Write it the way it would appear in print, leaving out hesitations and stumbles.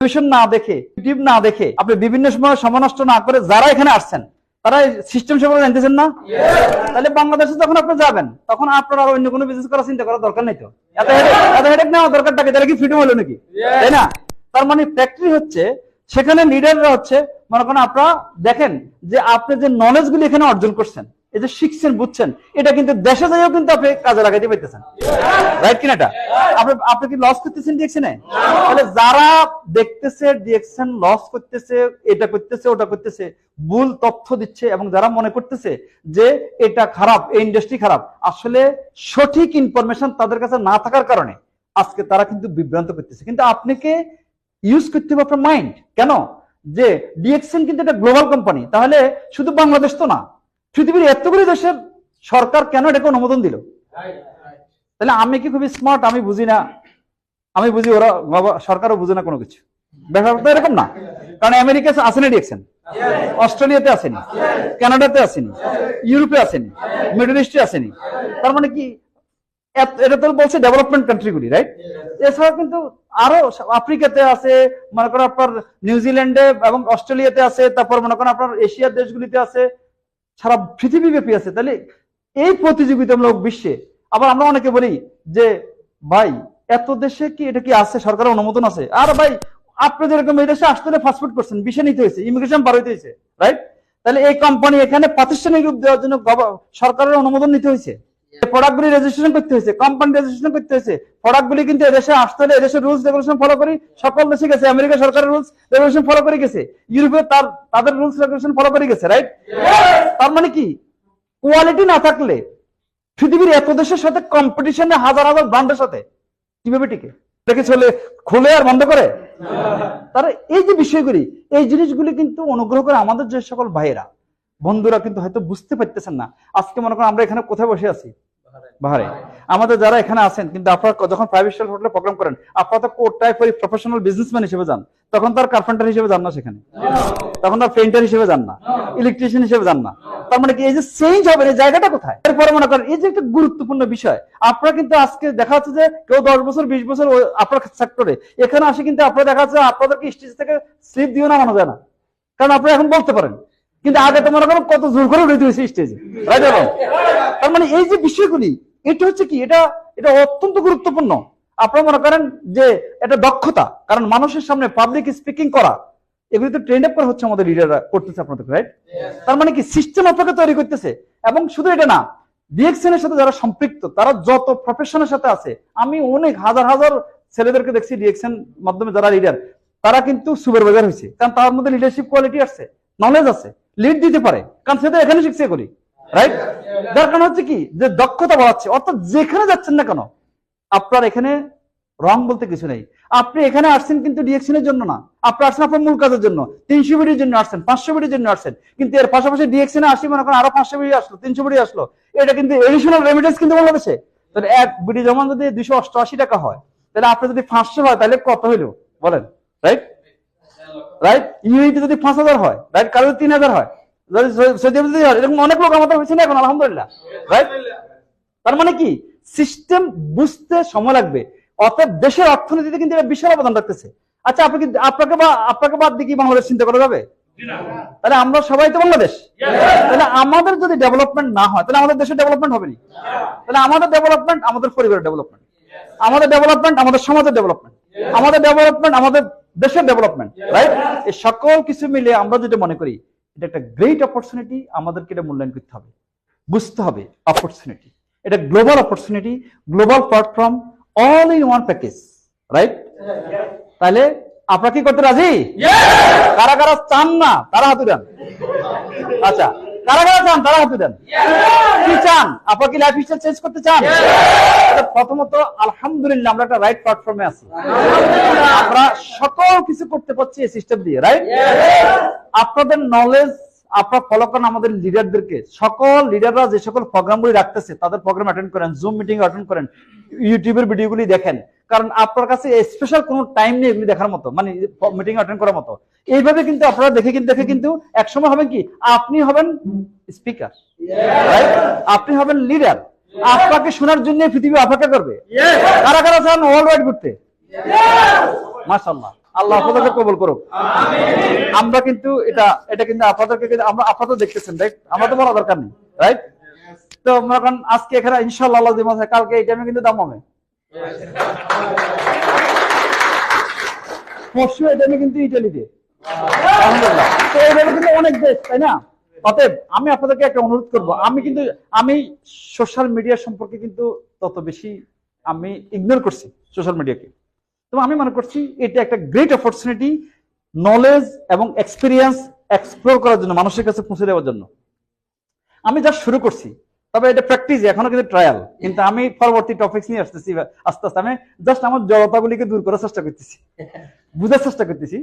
Television না দেখে, YouTube না দেখে, আপনি বিভিন্ন সময় সময় নষ্ট না করে যারা এখানে আসছেন তারা সিস্টেম সম্পর্কে জানতেছেন না? তাহলে বাংলাদেশে যখন আপনি যাবেন তখন আপনার আর অন্য কোনো বিজনেস করার চিন্তা করার দরকার নেই। তো এত হেডেক নেওয়া দরকারটা কি? তাহলে কি ফ্রিডম হলো নাকি? তাই না? তার মানে ফ্যাক্টরি হচ্ছে, সেখানে লিডাররা হচ্ছে, মনে করেন আপনারা দেখেন যে আপনি যে নলেজ গুলি এখানে অর্জন করছেন, এই যে শিখছেন বুঝছেন, এটা কিন্তু দেশে যাইও কিন্তু আপনি কাজে লাগাইতে পারতেছেন। রাইট কিনা? এটা আপনি কি লস করতেছেন ডিএক্সনে? তাহলে যারা দেখতেছে ডিএক্সন লস করতেছে, এটা করতেছে, ওটা করতেছে, ভুল তথ্য দিচ্ছে, এবং যারা মনে করতেছে যে এটা খারাপ, এই ইন্ডাস্ট্রি খারাপ, আসলে সঠিক ইনফরমেশন তাদের কাছে না থাকার কারণে আজকে তারা কিন্তু বিভ্রান্ত করতেছে। কিন্তু আপনাকে ইউজ করতে হবে আপনার মাইন্ড। কেন? যে ডিএক্সন কিন্তু একটা গ্লোবাল কোম্পানি, তাহলে শুধু বাংলাদেশ তো না, পৃথিবীর এতগুলি দেশের সরকার কেন এটাকে অনুমোদন দিল? তাহলে আমি কি খুবই স্মার্ট? আমি বুঝি না? আমি বুঝি, ওরা সরকারও বুঝে না কোনো কিছু। ব্যাপারটা এরকম না। কারণ আমেরিকা আসেনি ডিএক্সন, অস্ট্রেলিয়াতে আসেনি, কানাডাতে আসেনি, ইউরোপে আসেনি, মিডল ইস্টে আসেনি। তার মানে কি? এটা তো বলছে ডেভেলপমেন্ট কান্ট্রিগুলি, রাইট? এছাড়া কিন্তু আরো আফ্রিকাতে আছে, মনে করেন আপনার নিউজিল্যান্ডে এবং অস্ট্রেলিয়াতে আছে, তারপর মনে করেন আপনার এশিয়ার দেশগুলিতে আছে, সারা পৃথিবী ব্যাপী আছে। তাহলে এই প্রতিযোগিতামূলক বিশ্বে আবার আমরা অনেকে বলি যে ভাই এত দেশে কি এটা কি আছে, সরকারের অনুমোদন আছে? আর ভাই আপনি যেরকম এই দেশে আসতে হলে পাসপোর্ট করছেন, ভিসা নিতে হয়েছে, ইমিগ্রেশন পার হইতে হয়েছে, রাইট? তাহলে এই কোম্পানি এখানে প্রাতিষ্ঠানিক রূপ দেওয়ার জন্য সরকারের অনুমোদন নিতে হয়েছে, প্রোডাক্টগুলি রেজিস্ট্রেশন করতে হয়েছে, কোম্পানি রেজিস্ট্রেশন করতে হয়েছে। প্রোডাক্টগুলি কিন্তু এদেশে আসতে হলে এদেশের রুলস রেগুলেশন ফলো করি, সকল দেশে গেছে, আমেরিকা সরকারের রুলস রেগুলেশন ফলো করে গেছে, ইউরোপে তাদের রুলস রেগুলেশন ফলো করে গেছে, রাইট? তার মানে কি? কোয়ালিটি না থাকলে পৃথিবীর এত দেশের সাথে কম্পিটিশনে হাজার হাজার ব্র্যান্ডের সাথে কিভাবে টিকে? দেখে চলে খুলে আর বন্ধ করে? তারা এই যে বিষয়গুলি, এই জিনিসগুলি কিন্তু অনুগ্রহ করে আমাদের যে সকল ভাইয়েরা বন্ধুরা কিন্তু হয়তো বুঝতে পারতেছেন না। আজকে মনে করেন আমরা এখানে কোথায় বসে আছি? বাহারে। আমাদের যারা এখানে আছেন, কিন্তু আপনারা যখন 5 স্টার হোটেলে প্রোগ্রাম করেন, আপনারা তো কোট টাই পরে প্রফেশনাল বিজনেসম্যান হিসেবে যান, তখন তার কার্পেন্টার হিসেবে যান না সেখানে, তখন তার পেইন্টার হিসেবে যান না, ইলেকট্রিশিয়ান হিসেবে যান না। তার মানে কি এই যে চেঞ্জ হবে, এই জায়গাটা কোথায়? এরপরে মনে করেন এই যে একটা গুরুত্বপূর্ণ বিষয়, আপনারা কিন্তু আজকে দেখা যাচ্ছে যে কেউ 10 বছর 20 বছর আপনার সেক্টরে এখানে আসে, কিন্তু আপনারা দেখা যাচ্ছে আপনাদেরকে স্টেজ থেকে স্লিপ দিয়েও নামানো যায় না, কারণ আপনারা এখন বলতে পারেন, কিন্তু আগে তো মনে করেন কত জোর করে উঠে হয়েছে স্টেজে, রাইট? তার মানে এই যে বিষয়গুলি, এটা হচ্ছে কি, এটা অত্যন্ত গুরুত্বপূর্ণ। আপনারা মনে করেন যে এটা দক্ষতা, কারণ মানুষের সামনে পাবলিক স্পিকিং করা, এগুলি তো ট্রেন আপ করা হচ্ছে, আমাদের লিডাররা করতেছে আপনাদের, রাইট? তার মানে কি সিস্টেম আপনাকে তৈরি করতেছে। এবং শুধু এটা না, ডিএক্সএন এর সাথে যারা সম্পৃক্ত, তারা যত প্রফেশনের সাথে আছে, আমি অনেক হাজার হাজার ছেলেদেরকে দেখছি ডিএক্সএন মাধ্যমে যারা লিডার, তারা কিন্তু সুপারভাইজার হয়েছে, কারণ তার মধ্যে লিডারশিপ কোয়ালিটি আসছে, নলেজ আছে, লিড দিতে পারে, কারণ সেটা এখানে শিখছে করি, রাইট? যার কারণ হচ্ছে কি, যে দক্ষতা বাড়াচ্ছে। অর্থাৎ যেখানে যাচ্ছেন না কেন, আপনার এখানে রং বলতে কিছু নেই। আপনি এখানে আসছেন কিন্তু ডিএক্সএন এর জন্য না, আপনি আসছেন আপনার মূল কাজের জন্য। 300 বিডির জন্য আসছেন, 500 বিডির জন্য আসছেন, কিন্তু এর পাশাপাশি ডিএক্সএন এ আসি মনে করেন আরো 500 বিডি আসলো, 300 বিডি আসলো, এটা কিন্তু এডিশনাল রেমিটেন্স কিন্তু বাংলাদেশে। তাহলে এক বিডি জমা যদি 288 টাকা হয়, তাহলে আপনি যদি 500 হয়, তাহলে কত হইলো বলেন, রাইট? রাইট? ইউনিটি যদি 5000 হয়, রাইট? কারো 3000 হয়, এরকম অনেক লোক আমাদের হয়েছে না এখন, আলহামদুলিল্লাহ, রাইট? তার মানে কি, সিস্টেম বুঝতে সময় লাগবে। অর্থাৎ দেশের অর্থনীতিতে কিন্তু এটা বিশাল অবদান রাখতেছে। আচ্ছা, আপনাকে বাদ দিয়ে কি বাংলাদেশ চিন্তা করা যাবে? তাহলে আমরা সবাই তো বাংলাদেশ। তাহলে আমাদের যদি ডেভেলপমেন্ট না হয়, তাহলে আমাদের দেশের ডেভেলপমেন্ট হবে না। তাহলে আমাদের ডেভেলপমেন্ট আমাদের পরিবারের ডেভেলপমেন্ট, আমাদের ডেভেলপমেন্ট আমাদের সমাজের ডেভেলপমেন্ট, আমাদের ডেভেলপমেন্ট আমাদের দেশের ডেভেলপমেন্ট, রাইট? এই সকল কিছু মিলে আমরা যেটা মনে করি এটা একটা গ্রেট অপরচুনিটি, আমাদেরকে এটা মূল্যায়ন করতে হবে, বুঝতে হবে অপরচুনিটি। এটা global opportunity, global platform, all in one package, right? তাহলে আপনারা কি করতে রাজি? কারা কারা চান না তারা হাত দেন। আচ্ছা, কারা কারা চান তারা হাত দেন। কি চান? আপনারা কি লাইফ স্টাইল চেঞ্জ করতে চান? প্রথমত আলহামদুলিল্লাহ আমরা একটা রাইট প্ল্যাটফর্মে আছি, আমরা সকল কিছু করতে পারছি এই সিস্টেম দিয়ে, রাইট? আপনাদের নলেজ আপনারা ফলো করেন আমাদের লিডারদেরকে, সকল লিডাররা যে সকল প্রোগ্রামগুলি রাখতেছে তাদের প্রোগ্রাম অ্যাটেন্ড করেন, জুম মিটিং অ্যাটেন্ড করেন, ইউটিউবের ভিডিওগুলি দেখেন, কারণ আপনার কাছে স্পেশাল কোনো টাইম নেই এগুলি দেখার মতো, মানে মিটিং অ্যাটেন্ড করার মতো। এইভাবে কিন্তু আপনারা দেখে কিন্তু একসময় হবেন কি, আপনি হবেন স্পিকার, রাইট? আপনি হবেন লিডার, আপনাকে শোনার জন্য পৃথিবী অপেক্ষা করবে। কারা কারা চান ওয়ার্ল্ড ওয়াইড ঘুরতে? মাশাআল্লাহ, আল্লাহ আপনাদেরকে কবুল করুক। আমরা কিন্তু এটা কিন্তু আপনাদেরকে আমরা আপনাদের দেখতেছেন, রাইট? আমরা তো বলা দরকার নেই, রাইট? তো মনে করেন আজকে এখানে ইনশাআল্লাহ আল্লাহ যদি মনে কালকে এই টাইমে কিন্তু দাম হবে, পরশু এই টাইমে কিন্তু ইটালিতে, আলহামদুলিল্লাহ। তো এইভাবে কিন্তু অনেক দেশ, তাই না? অতএব আমি আপনাদেরকে একটা অনুরোধ করবো, আমি সোশ্যাল মিডিয়া সম্পর্কে কিন্তু তত বেশি আমি ইগনোর করছি সোশ্যাল মিডিয়াকে। তো আমি মনে করছি এটা একটা গ্রেট অপরচুনিটি নলেজ এবং এক্সপিরিয়েন্স এক্সপ্লোর করার জন্য, মানুষের কাছে পৌঁছে দেওয়ার জন্য। আমি যা শুরু করছি, তবে এটা প্র্যাকটিস, এখনো কিন্তু ট্রায়াল, কিন্তু আমি পরবর্তী টপিকস নিয়ে আসতেছি আস্তে আস্তে। আমি জাস্ট আমার জড়তাগুলিকে দূর করার চেষ্টা করতেছি, বুঝার চেষ্টা করতেছি